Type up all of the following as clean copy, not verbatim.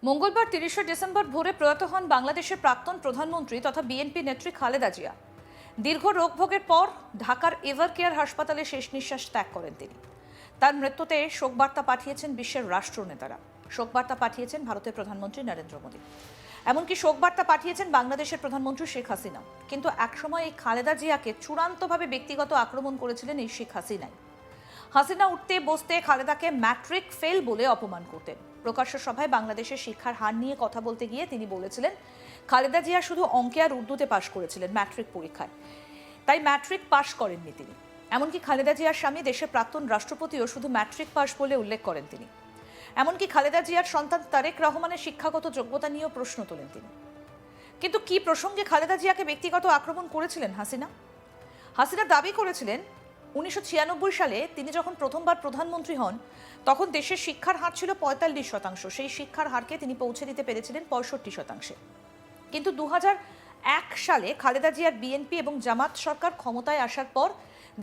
মঙ্গলবার ৩০শে ডিসেম্বর ভোরে প্রয়াত হন বাংলাদেশের প্রাক্তন প্রধানমন্ত্রী তথা বিএনপি নেত্রী খালেদা জিয়া। দীর্ঘ রোগভোগের পর ঢাকার এভার কেয়ার হাসপাতালে শেষ নিঃশ্বাস ত্যাগ করেন তিনি। তার মৃত্যুতে শোকবার্তা পাঠিয়েছেন বিশ্বের রাষ্ট্রনেতারা, শোকবার্তা পাঠিয়েছেন ভারতের প্রধানমন্ত্রী নরেন্দ্র মোদী, এমনকি শোকবার্তা পাঠিয়েছেন বাংলাদেশের প্রধানমন্ত্রী শেখ হাসিনা। কিন্তু একসময় এই খালেদা জিয়াকে চূড়ান্তভাবে ব্যক্তিগত আক্রমণ করেছিলেন এই শেখ হাসিনাই। হাসিনা উঠতে বসতে খালেদাকে ম্যাট্রিক ফেল বলে অপমান করতেন। প্রকাশ্য সভায় বাংলাদেশের শিক্ষার হার নিয়ে কথা বলতে গিয়ে তিনি বলেছিলেন, খালেদা জিয়া শুধু অঙ্কে আর উর্দুতে পাশ করেছিলেন ম্যাট্রিক পরীক্ষায়, তাই ম্যাট্রিক পাশ করেননি তিনি। এমনকি খালেদা জিয়ার স্বামী দেশের প্রাক্তন রাষ্ট্রপতিও শুধু ম্যাট্রিক পাশ বলে উল্লেখ করেন তিনি। এমনকি খালেদা জিয়ার সন্তান তারেক রহমানের শিক্ষাগত যোগ্যতা নিয়েও প্রশ্ন তোলেন তিনি। কিন্তু কি প্রসঙ্গে খালেদা জিয়াকে ব্যক্তিগত আক্রমণ করেছিলেন হাসিনা? হাসিনা দাবি করেছিলেন 1996 সালে তিনি যখন প্রথমবার প্রধানমন্ত্রী হন তখন দেশের শিক্ষার হার ছিল 45%, সেই শিক্ষার হারকে তিনি পৌঁছে দিতে পেরেছিলেন 65%। কিন্তু 2001 সালে খালেদা জিয়ার বিএনপি এবং জামাত সরকার ক্ষমতায় আসার পর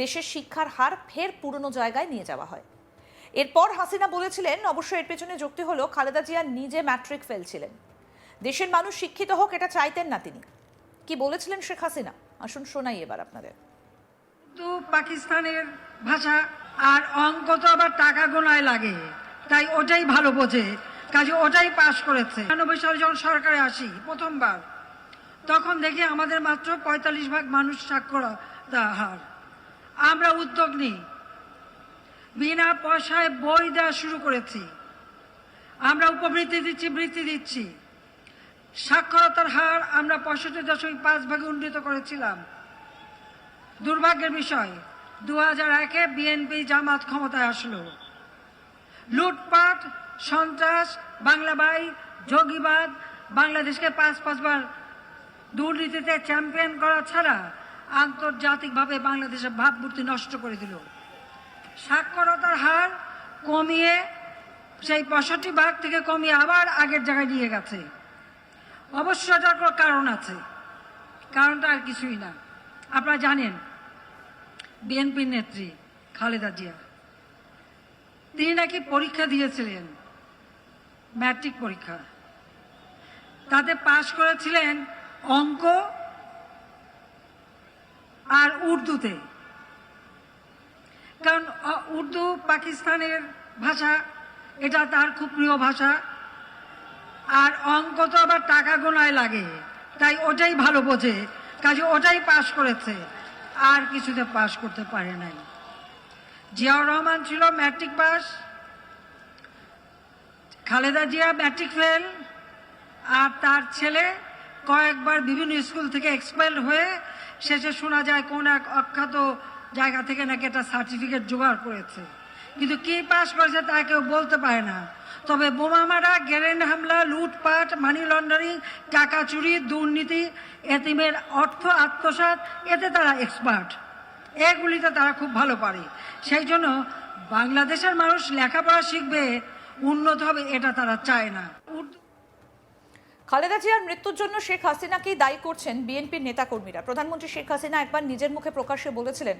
দেশের শিক্ষার হার ফের পুরনো জায়গায় নিয়ে যাওয়া হয়। এরপর হাসিনা বলেছিলেন, অবশ্য এর পেছনে যুক্তি হলো খালেদা জিয়া নিজে ম্যাট্রিক ফেল ছিলেন, দেশের মানুষ শিক্ষিত হোক এটা চাইতেন না তিনি। কি বলেছিলেন শেখ হাসিনা আসুন শোনাই এবার আপনাদের। তো পাকিস্তানের ভাষা আর অঙ্ক তো আবার টাকা গোনায় লাগে, তাই ওটাই ভালো বোঝে, কাজে ওটাই পাশ করেছে। ৯৯ সালে যখন সরকারে আসি প্রথমবার, তখন দেখি আমাদের মাত্র ৪৫% মানুষ সাক্ষরতা হার। আমরা উদ্যোগ নিই, বিনা পয়সায় বই দেওয়া শুরু করেছি, আমরা উপবৃত্তি দিচ্ছি, বৃত্তি দিচ্ছি। সাক্ষরতার হার আমরা ৬৫.৫% উন্নীত করেছিলাম। দুর্ভাগ্যের বিষয় 2001-এ বিএনপি জামাত ক্ষমতায় আসলো। লুটপাট, সন্ত্রাস, বাংলাবাই, জঙ্গিবাদ, বাংলাদেশকে ৫বার দুর্নীতিতে চ্যাম্পিয়ন করা ছাড়া আন্তর্জাতিকভাবে বাংলাদেশের ভাবমূর্তি নষ্ট করে দিল। সাক্ষরতার হার কমিয়ে সেই ৬৫% থেকে কমিয়ে আবার আগের জায়গায় নিয়ে গেছে। অবশ্য এটার কোনো কারণ আছে, কারণটা আর কিছুই না। আপনারা জানেন বিএনপির নেত্রী খালেদা জিয়া, তিনি নাকি পরীক্ষা দিয়েছিলেন, ম্যাট্রিক পরীক্ষা, তাতে পাশ করেছিলেন অঙ্ক আর উর্দুতে। কারণ উর্দু পাকিস্তানের ভাষা, এটা তার খুব প্রিয় ভাষা, আর অঙ্ক তো আবার টাকা গোনায় লাগে, তাই ওটাই ভালো বোঝে, কাজে ওটাই পাশ করেছে, আর কিছুতে পাশ করতে পারে নাই। জিয়াউর রহমান ছিল matric pass, Khaleda Zia matric fail, আর তার ছেলে কয়েকবার বিভিন্ন স্কুল থেকে এক্সপেল হয়ে শেষে শোনা যায় কোন এক অখ্যাত জায়গা থেকে নাকি একটা সার্টিফিকেট জোগাড় করেছে, কিন্তু কি পাশ করেছে তা কেউ বলতে পারে না। তবে বোমা মারা, গ্রেনেড হামলা, লুটপাট, মানি লন্ডারিং, টাকা চুরি, দুর্নীতি, এতিমের অর্থ আত্মসাৎ, এতে তারা এক্সপার্ট, এগুলিতে তারা খুব ভালো পারে। সেই জন্য বাংলাদেশের মানুষ লেখাপড়া শিখবে, উন্নত হবে, এটা তারা চায় না। খালেদা জিয়ার মৃত্যুর জন্য শেখ হাসিনাকেই দায়ী করছেন বিএনপির নেতাকর্মীরা। প্রধানমন্ত্রী শেখ হাসিনা একবার নিজের মুখে প্রকাশ্যে বলেছিলেন,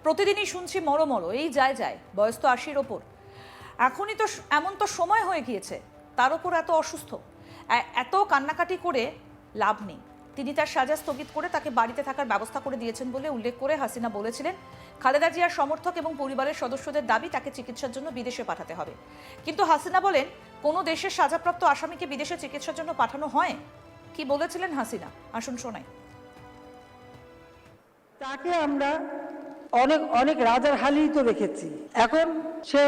প্রতিদিনই শুনছি মরো মরো, এই যায় যায়, বয়স তো ৮০-র ওপর, এখনই তো এমন তো সময় হয়ে গিয়েছে, তার ওপর এত অসুস্থ, এত কান্নাকাটি করে লাভ নেই। তিনি তার সাজা স্থগিত করে তাকে বাড়িতে থাকার ব্যবস্থা করে দিয়েছেন বলে উল্লেখ করে হাসিনা বলেছিলেন, খালেদা জিয়ার সমর্থক এবং পরিবারের সদস্যদের দাবি তাকে চিকিৎসার জন্য বিদেশে পাঠাতে হবে। কিন্তু হাসিনা বলেন, কোনো দেশের সাজাপ্রাপ্ত আসামিকে বিদেশে চিকিৎসার জন্য পাঠানো হয়? কি বলেছিলেন হাসিনা আসুন শোনাই। তাকে আমরা অনেক অনেক রাজার হালেই তো রেখেছি, এখন সে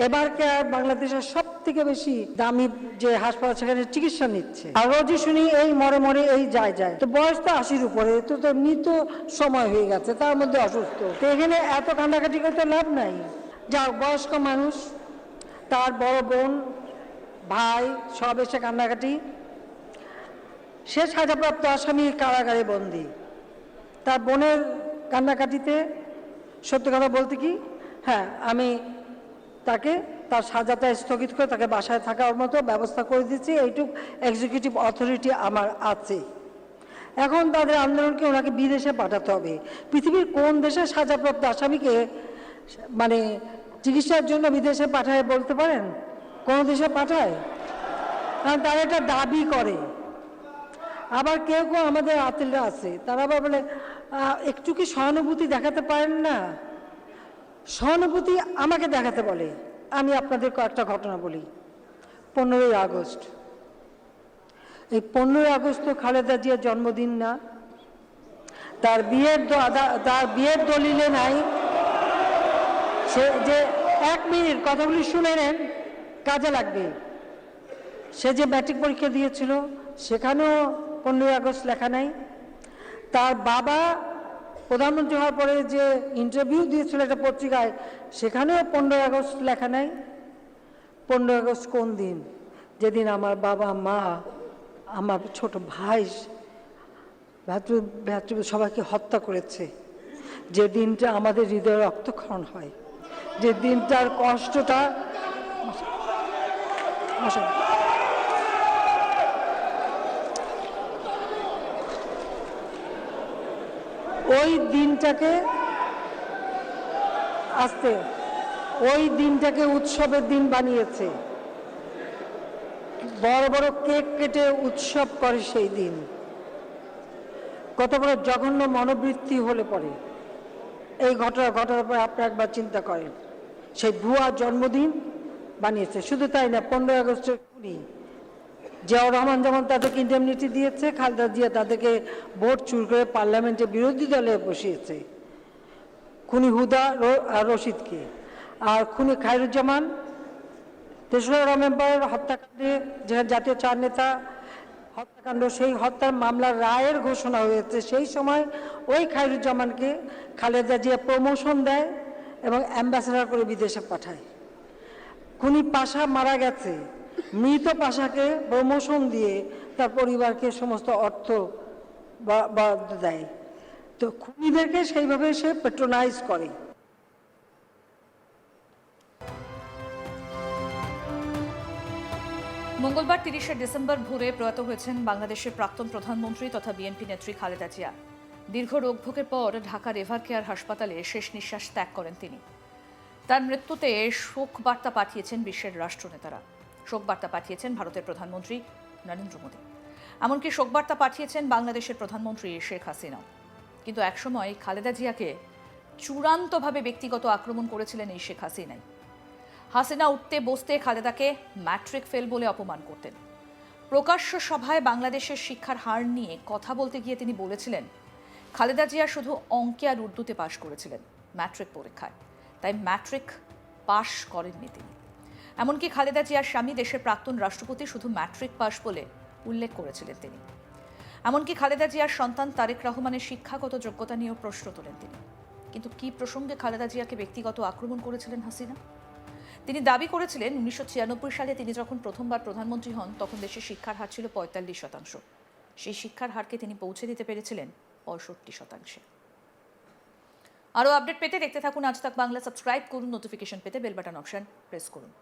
এবার বাংলাদেশের সব থেকে বেশি দামি যে হাসপাতাল সেখানে চিকিৎসা নিচ্ছে, আর রোজই শুনি এই মরে মরে, এই যায় যায়, তো বয়স তো ৮০-র উপরে, তো মৃত সময় হয়ে গেছে, তার মধ্যে অসুস্থ, তো এখানে এত কান্নাকাটি করতে লাভ নাই। যা বয়স্ক মানুষ, তার বড় বোন, ভাই সব এসে কান্নাকাটি, সে সাজাপ্রাপ্ত আসামি কারাগারে বন্দী, তার বোনের কান্নাকাটিতে সত্যি কথা বলতে কি, হ্যাঁ আমি তাকে তার সাজাটা স্থগিত করে তাকে বাসায় থাকার মতো ব্যবস্থা করে দিচ্ছি, এইটুকু এক্সিকিউটিভ অথরিটি আমার আছে। এখন তাদের আন্দোলনকে ওনাকে বিদেশে পাঠাতে হবে। পৃথিবীর কোন দেশে সাজাপ্রাপ্ত আসামিকে মানে চিকিৎসার জন্য বিদেশে পাঠায় বলতে পারেন? কোন দেশে পাঠায়? কারণ তারা এটা দাবি করে। আবার কেউ কেউ আমাদের আতিলরা আছে, তারা আবার বলে একটু কি সহানুভূতি দেখাতে পারেন না? সহানুভূতি আমাকে দেখাতে বলে। আমি আপনাদের কয়েকটা ঘটনা বলি। 15ই আগস্ট, এই 15ই আগস্ট তো খালেদা জিয়ার জন্মদিন না, তার বিয়ের দলিলে নাই। সে যে 1 মিনিট কথাগুলি শুনে নেন, কাজে লাগবে। সে যে ম্যাট্রিক পরীক্ষা দিয়েছিল সেখানেও 15ই আগস্ট লেখা নাই। তার বাবা প্রধানমন্ত্রী হওয়ার পরে যে ইন্টারভিউ দিয়েছিল একটা পত্রিকায়, সেখানেও 15ই আগস্ট লেখা নাই। 15ই আগস্ট কোন দিন? যেদিন আমার বাবা, মা, আমার ছোট ভাই, ভ্রাতৃ সবাইকে হত্যা করেছে, যে দিনটা আমাদের হৃদয়ে রক্তক্ষরণ হয়, যে দিনটার কষ্টটা। ওই দিনটাকে উৎসবের দিন বানিয়েছে। বড় বড় কেক কেটে উৎসব করে সেই দিন। কত বড় জঘন্য মনোবৃত্তি হলে পরে এই ঘটনার পরে আপনারা একবার চিন্তা করেন। সেই ভুয়া জন্মদিন বানিয়েছে। শুধু তাই না, 15ই আগস্টের খুনি জিয়াউর রহমান যেমন তাদেরকে ইন্ডেমনিটি দিয়েছে, খালেদা জিয়া তাদেরকে ভোট চুর করে পার্লামেন্টে বিরোধী দলে বসিয়েছে। খুনি হুদা রশিদকে, আর খুনি খায়রুজ্জামান 3রা নভেম্বর হত্যাকাণ্ডে, যেখানে জাতীয় 4 নেতা হত্যাকাণ্ড, সেই হত্যার মামলার রায়ের ঘোষণা হয়েছে, সেই সময় ওই খায়রুজ্জামানকে খালেদা জিয়া প্রমোশন দেয় এবং অ্যাম্বাসেডর করে বিদেশে পাঠায়। খুনি পাশা মারা গেছে, মৃত পাশাকে প্রমোশন দিয়ে তার পরিবারকে সমস্ত অর্থ বরাদ্দ দেয়। তো খুনিদেরকে সেইভাবে সে প্যাট্রোনাইজ করে। মঙ্গলবার 30শে ডিসেম্বর ভোরে প্রয়াত হয়েছেন বাংলাদেশের প্রাক্তন প্রধানমন্ত্রী তথা বিএনপি নেত্রী খালেদা জিয়া। দীর্ঘ রোগ ভোগের পর ঢাকার এভারকেয়ার হাসপাতালে শেষ নিঃশ্বাস ত্যাগ করেন তিনি। তার মৃত্যুতে শোক বার্তা পাঠিয়েছেন বিশ্বের রাষ্ট্রনেতারা। শোক বার্তা পাঠিয়েছেন ভারতের প্রধানমন্ত্রী নরেন্দ্র মোদী। এমনকি শোক বার্তা পাঠিয়েছেন বাংলাদেশের প্রধানমন্ত্রী শেখ হাসিনাও। কিন্তু একসময় খালেদা জিয়াকে চূড়ান্তভাবে ব্যক্তিগত আক্রমণ করেছিলেন এই শেখ হাসিনাই। হাসিনা উঠতে বসতে খালেদাকে ম্যাট্রিক ফেল বলে অপমান করতেন। প্রকাশ্য সভায় বাংলাদেশের শিক্ষার হার নিয়ে কথা বলতে গিয়ে তিনি বলেছিলেন, খালেদা জিয়া শুধু অঙ্কে আর উর্দুতে পাশ করেছিলেন ম্যাট্রিক পরীক্ষায়, তাই ম্যাট্রিক পাশ করেননি তিনি। এমনকি খালেদা জিয়ার স্বামী দেশের প্রাক্তন রাষ্ট্রপতি শুধু ম্যাট্রিক পাশ বলে উল্লেখ করেছিলেন তিনি। এমনকি খালেদা জিয়ার সন্তান তারেক রহমানের শিক্ষাগত যোগ্যতা নিয়েও প্রশ্ন তোলেন তিনি। কিন্তু কি প্রসঙ্গে খালেদা জিয়াকে ব্যক্তিগত আক্রমণ করেছিলেন হাসিনা? তিনি দাবি করেছিলেন 1996 সালে তিনি যখন প্রথমবার প্রধানমন্ত্রী হন তখন দেশের শিক্ষার হার ছিল 45%। সেই শিক্ষার হারকে তিনি পৌঁছে দিতে পেরেছিলেন 65%। আরও আপডেট পেতে দেখতে থাকুন আজ তাক বাংলা। সাবস্ক্রাইব করুন, নোটিফিকেশন পেতে বেল বাটন অপশন প্রেস করুন।